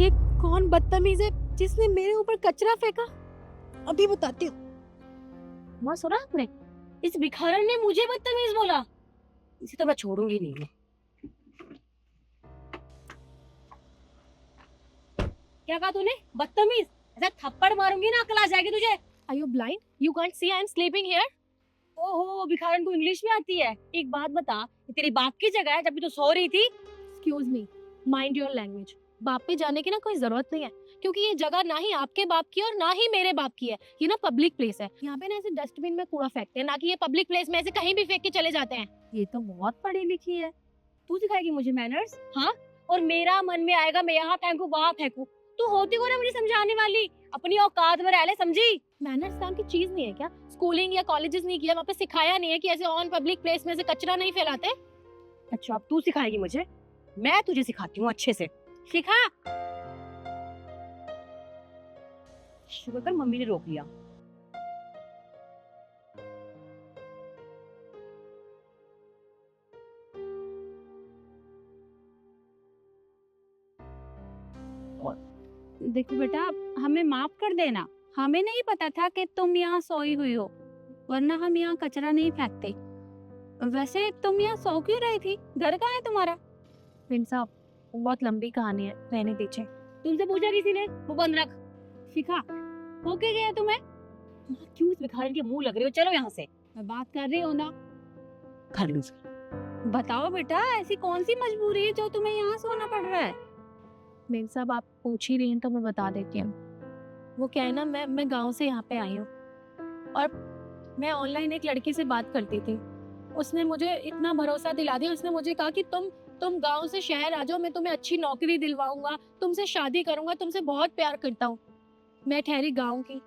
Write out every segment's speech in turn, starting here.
ये कौन बदतमीज है जिसने मेरे ऊपर कचरा फेंका? अभी बताती हूँ। वहाँ सुना आपने? इस भिखारन ने मुझे बदतमीज बोला। इसे तो मैं छोड़ूंगी नहीं। क्या कहा तूने? बदतमीज? ऐसा थप्पड़ मारूंगी ना, अकल आ जाएगी तुझे। Are you blind? You can't see I'm sleeping here? ओहो, भिखारन को इंग्लिश में आती है। एक बात बता, ये तेरी बाप की जगह है, जब भी तू सो रही थी। Excuse me. Mind your language. बाप पे जाने की ना कोई जरूरत नहीं है, क्योंकि ये जगह ना ही आपके बाप की और ना ही मेरे बाप की है। ये ना पब्लिक प्लेस है। यहाँ पे ना ऐसे डस्टबिन में कूड़ा फेंकते हैं, ना कि ये पब्लिक प्लेस में ऐसे कहीं भी फेंक के चले जाते हैं। ये तो बहुत पढ़ी लिखी है। तू सिखाएगी मुझे मैनर्स? हाँ, और मेरा मन में आएगा मैं यहाँ फेंकू वहाँ फेंकू। तू होती को ना मुझे समझाने वाली, अपनी औकात में रह ले, समझी? मैनर्स नाम की चीज नहीं है क्या? स्कूलिंग या कॉलेजेस नहीं किया, वहाँ पे सिखाया नहीं है कि ऐसे ऑन पब्लिक प्लेस में से कचरा नहीं फैलाते? अच्छा, अब तू सिखाएगी मुझे? मैं तुझे सिखाती हूँ अच्छे से। सिखा। शुक्र कर मम्मी ने रोक लिया। देखो बेटा, हमें माफ कर देना। हमें नहीं पता था कि तुम यहाँ सोई हुई हो, वरना हम यहाँ कचरा नहीं फेंकते। वैसे तुम यहाँ सो क्यों रही थी? घर कहाँ है तुम्हारा? प्रिंस साहब, बहुत लंबी कहानी है, रहने दीजिए। तुमसे पूछा किसी ने? मुंह बंद रख। शिखा, हो के गया तुम्हें? क्यों इस भिखारी के मुंह लग रही हो? चलो यहाँ से। मैं बात कर रही हूँ ना। कर लूँ। बताओ बेटा, ऐसी कौन सी मजबूरी है जो तुम्हें यहाँ सोना पड़ रहा है? मेम साहब, आप पूछ ही रही हैं तो मैं बता देती हूँ। वो क्या है ना, मैं गांव से यहाँ पे आई हूँ और मैं ऑनलाइन एक लड़की से बात करती थी। उसने मुझे इतना भरोसा दिला दिया, उसने मुझे कहा कि तुम गांव से शहर आ जाओ, मैं तुम्हें अच्छी नौकरी दिलवाऊंगा, तुमसे शादी करूंगा, तुमसे बहुत प्यार करता हूँ। मैं ठहरी गाँव की।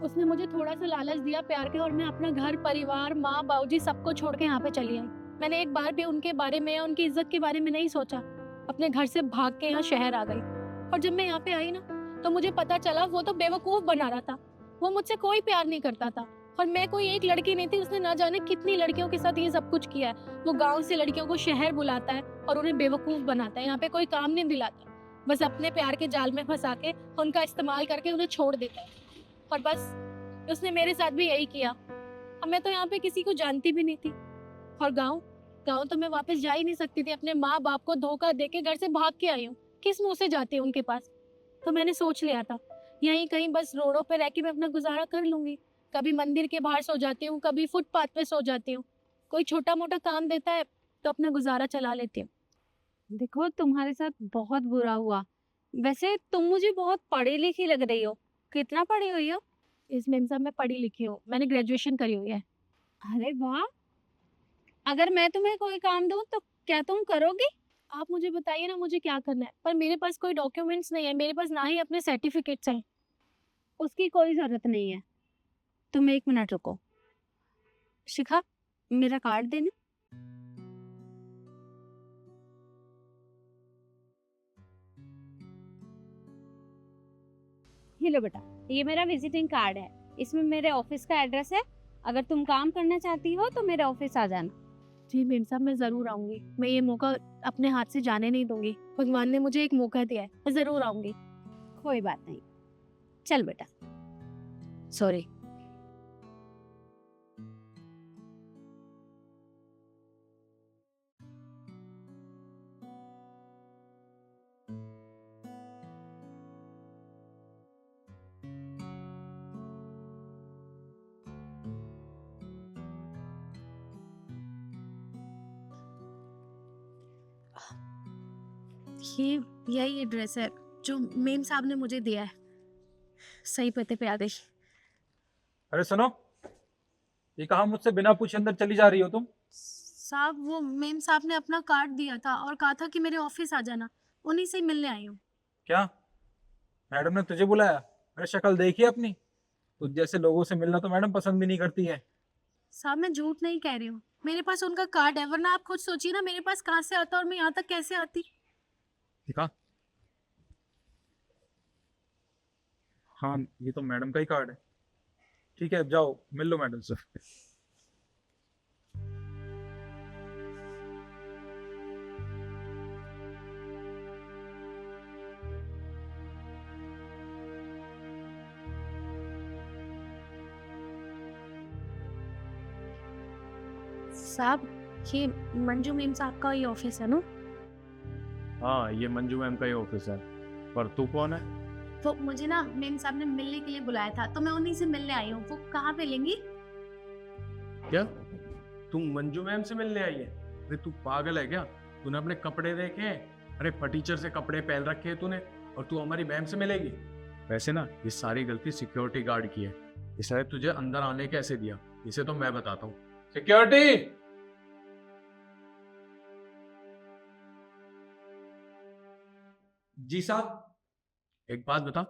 उसने मुझे थोड़ा सा लालच दिया प्यार के, और मैं अपना घर परिवार, माँ बाबूजी सबको छोड़ के यहाँ पे चली आई। मैंने एक बार भी उनके बारे में या उनकी इज्जत के बारे में नहीं सोचा। अपने घर से भाग के यहाँ शहर आ गई। और जब मैं यहाँ पे आई ना, तो मुझे पता चला वो तो बेवकूफ बना रहा था। वो मुझसे कोई प्यार नहीं करता था, और मैं कोई एक लड़की नहीं थी। उसने ना जाने कितनी लड़कियों के साथ ये सब कुछ किया है। वो गाँव से लड़कियों को शहर बुलाता है और उन्हें बेवकूफ बनाता है, यहाँ पे कोई काम नहीं दिलाता, बस अपने प्यार के जाल में फंसा के उनका इस्तेमाल करके उन्हें छोड़ देता है। और बस उसने मेरे साथ भी यही किया। अब मैं तो यहाँ पे किसी को जानती भी नहीं थी, और गाँव तो मैं वापस जा ही नहीं सकती थी। अपने माँ बाप को धोखा देके घर से भाग के आई हूँ, किस मुंह से जाती हूँ उनके पास? तो मैंने सोच लिया था यहीं कहीं बस रोडों पे रह के मैं अपना गुजारा कर लूंगी। कभी मंदिर के बाहर सो जाती हूँ, कभी फुटपाथ पे सो जाती हूँ। कोई छोटा मोटा काम देता है तो अपना गुजारा चला लेती हूँ। देखो, तुम्हारे साथ बहुत बुरा हुआ। वैसे तुम मुझे बहुत पढ़ी लिखी लग रही हो। कितना पढ़ी हुई हो? इस मेम साहब, मैं पढ़ी लिखी हूँ, मैंने ग्रेजुएशन करी हुई है। अरे वाह! अगर मैं तुम्हें कोई काम दूं तो क्या तुम करोगी? आप मुझे बताइए ना मुझे क्या करना है, पर मेरे पास कोई डॉक्यूमेंट्स नहीं है, मेरे पास ना ही अपने सर्टिफिकेट्स हैं। उसकी कोई जरूरत नहीं है। तुम 1 मिनट रुको। शिखा, मेरा कार्ड देना। ये लो बेटा, ये मेरा विजिटिंग कार्ड है। इसमें मेरे ऑफिस का एड्रेस है। अगर तुम काम करना चाहती हो तो मेरे ऑफिस आ जाना। जी मेम साहब, मैं जरूर आऊंगी। मैं ये मौका अपने हाथ से जाने नहीं दूंगी। भगवान ने मुझे एक मौका दिया है, मैं जरूर आऊंगी। कोई बात नहीं, चल बेटा। सॉरी। ये यही एड्रेस है जो मेम साहब ने मुझे दिया है। सही पते पे आ गई। अरे सुनो, ये कहाँ मुझसे बिना पूछे अंदर चली जा रही हो तुम? साहब, वो मेम साहब ने अपना कार्ड दिया था और कहा था कि मेरे ऑफिस आ जाना, उन्हीं से ही मिलने आई हूँ। क्या मैडम ने तुझे बुलाया? अरे शक्ल देखी है अपनी? तुझ जैसे लोगों से मिलना तो मैडम पसंद भी नहीं करती है। साहब, मैं झूठ नहीं कह रही हूँ, मेरे पास उनका कार्ड है, वरना आप खुद सोचिए ना मेरे पास कहाँ से आता और मैं यहाँ तक कैसे आती। दिखा। हाँ, ये तो मैडम का ही कार्ड है। ठीक है, अब जाओ मिल लो मैडम से। साहब, ये मंजू मैम साहब का ही ऑफिस है ना? हाँ, ये मंजू मैम का ही ऑफिस है। पर तू कौन है? वो मुझे ना मैम साहब ने मिलने के लिए बुलाया था, तो मैं उन्हीं से मिलने आई हूँ। वो कहाँ मिलेंगी? क्या तू मंजू मैम से मिलने आई है? अरे तू पागल है क्या? तूने अपने कपड़े देखे? अरे फटीचर से कपड़े पहन रखे हैं तूने, और तू हमारी मैम से मिलेगी? वैसे ना ये सारी गलती सिक्योरिटी गार्ड की है। इसने तुझे अंदर आने कैसे दिया, इसे तो मैं बताता हूँ। सिक्योरिटी! जी साहब। एक बात बता,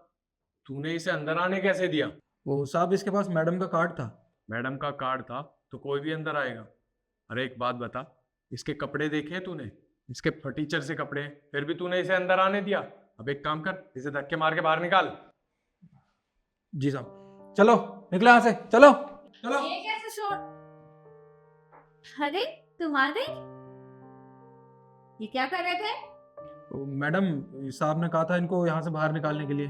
तूने इसे अंदर आने कैसे दिया? वो साहब, इसके पास मैडम का कार्ड था। मैडम का कार्ड था तो कोई भी अंदर आएगा। अरे एक बात बता, इसके कपड़े देखे हैं तूने? इसके फटीचर से कपड़े हैं, फिर भी तूने इसे अंदर आने दिया। अब एक काम कर, इसे धक्के मार के बाहर निकाल। जी साहब। चलो निकलो यहाँ से, चलो चलो। ये कैसे शोर? अरे तुम आ गई? ये क्या कर रहे थे? तो मैडम साहब ने कहा था इनको यहाँ से बाहर निकालने के लिए।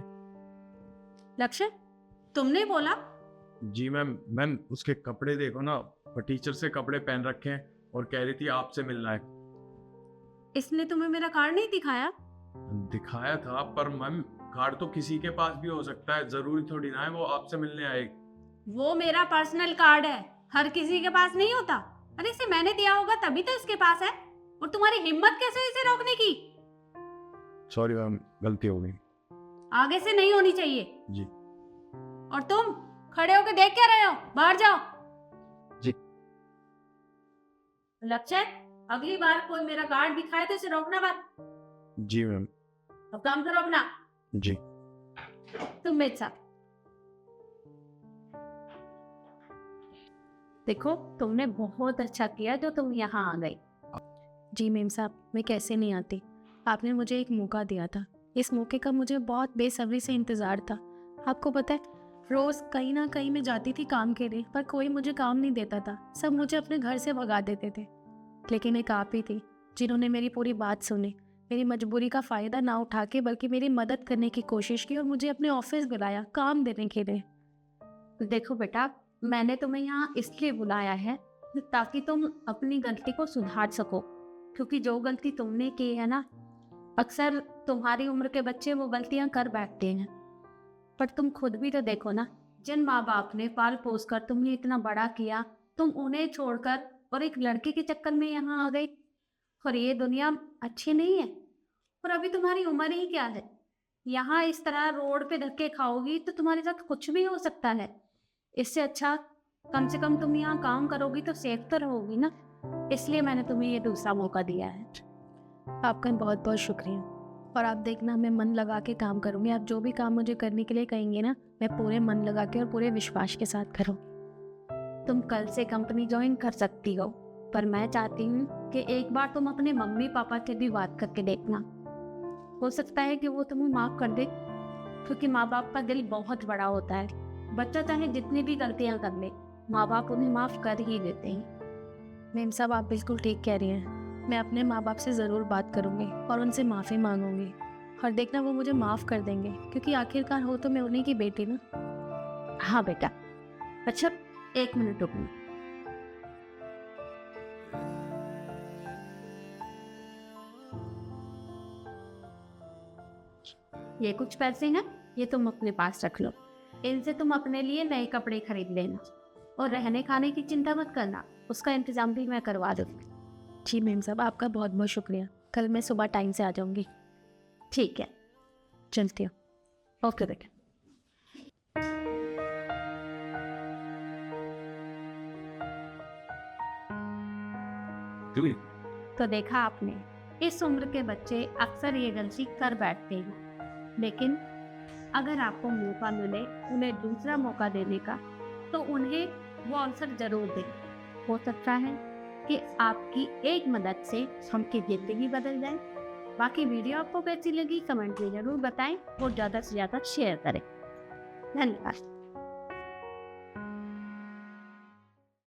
लक्ष्य, तुमने बोला? जी मैम, मैम उसके कपड़े देखो ना, फटीचर से कपड़े पहन रखे हैं और कह रही थी आपसे मिलना है। इसने तुम्हें मेरा कार्ड नहीं दिखाया? दिखाया था, पर मैम कार्ड तो किसी के पास भी हो सकता है, जरूरी थोड़ी ना है वो आपसे मिलने आएगी। वो मेरा पर्सनल कार्ड है, हर किसी के पास नहीं होता। अरे इसे मैंने दिया होगा तभी तो इसके पास है। और तुम्हारी हिम्मत कैसे हुई इसे रोकने की? सॉरी मैम, गलती हो गई। आगे से नहीं होनी चाहिए। जी। और तुम खड़े होकर देख क्या रहे हो? बाहर जाओ। जी। लक्ष्य, अगली बार कोई मेरा कार्ड दिखाए तो इसे रोकना मत। जी मैम। अब काम करो अपना। जी। तुम मेरे साथ देखो, तुमने बहुत अच्छा किया जो तुम यहाँ आ गई। जी मैम साहब, मैं कैसे नहीं आती। आपने मुझे एक मौका दिया था, इस मौके का मुझे बहुत बेसब्री से इंतज़ार था। आपको पता है, रोज़ कहीं ना कहीं मैं जाती थी काम के लिए, पर कोई मुझे काम नहीं देता था। सब मुझे अपने घर से भगा देते थे। लेकिन एक आप ही थी जिन्होंने मेरी पूरी बात सुनी, मेरी मजबूरी का फ़ायदा ना उठा के बल्कि मेरी मदद करने की कोशिश की और मुझे अपने ऑफिस बुलाया काम देने के लिए। देखो बेटा, मैंने तुम्हें यहाँ इसलिए बुलाया है ताकि तुम अपनी गलती को सुधार सको। क्योंकि जो गलती तुमने की है ना, अक्सर तुम्हारी उम्र के बच्चे वो गलतियाँ कर बैठते हैं। पर तुम खुद भी तो देखो ना, जिन माँ बाप ने पाल पोस कर तुम्हें इतना बड़ा किया, तुम उन्हें छोड़कर और एक लड़के के चक्कर में यहाँ आ गई। और ये दुनिया अच्छी नहीं है। और अभी तुम्हारी उम्र ही क्या है? यहाँ इस तरह रोड पे धक्के खाओगी तो तुम्हारे साथ कुछ भी हो सकता है। इससे अच्छा कम से कम तुम यहाँ काम करोगी तो सेफ तो रहोगी ना। इसलिए मैंने तुम्हें ये दूसरा मौका दिया है। आपका बहुत बहुत शुक्रिया। और आप देखना, मैं मन लगा के काम करूँगी। आप जो भी काम मुझे करने के लिए कहेंगे ना, मैं पूरे मन लगा के और पूरे विश्वास के साथ करूँ। तुम कल से कंपनी ज्वाइन कर सकती हो, पर मैं चाहती हूँ कि एक बार तुम अपने मम्मी पापा से भी बात करके देखना। हो सकता है कि वो तुम्हें माफ़ कर दे, क्योंकि माँ बाप का दिल बहुत बड़ा होता है। बच्चा चाहे जितनी भी गलतियाँ कर ले, माँ बाप उन्हें माफ़ कर ही देते हैं। मैम साहब, आप बिल्कुल ठीक कह रही हैं। मैं अपने माँ बाप से ज़रूर बात करूँगी और उनसे माफ़ी मांगूंगी। और देखना वो मुझे माफ़ कर देंगे, क्योंकि आखिरकार हो तो मैं उन्हीं की बेटी ना। हाँ बेटा। अच्छा, 1 मिनट रुकना। ये कुछ पैसे हैं, ये तुम अपने पास रख लो। इनसे तुम अपने लिए नए कपड़े खरीद लेना। और रहने खाने की चिंता मत करना, उसका इंतजाम भी मैं करवा दूँगी। जी मैम साहब, आपका बहुत बहुत शुक्रिया। कल मैं सुबह टाइम से आ जाऊँगी। ठीक है, चलती हूँ। ओके बेटा। तो देखा आपने, इस उम्र के बच्चे अक्सर ये गलती कर बैठते हैं। लेकिन अगर आपको मौका मिले उन्हें दूसरा मौका देने का, तो उन्हें वो अवसर जरूर दें। हो सकता है कि आपकी एक मदद से उनकी जिंदगी बदल जाए। बाकी वीडियो आपको कैसी लगी कमेंट में ज़रूर बताएं और ज़्यादा से ज़्यादा शेयर करें। धन्यवाद।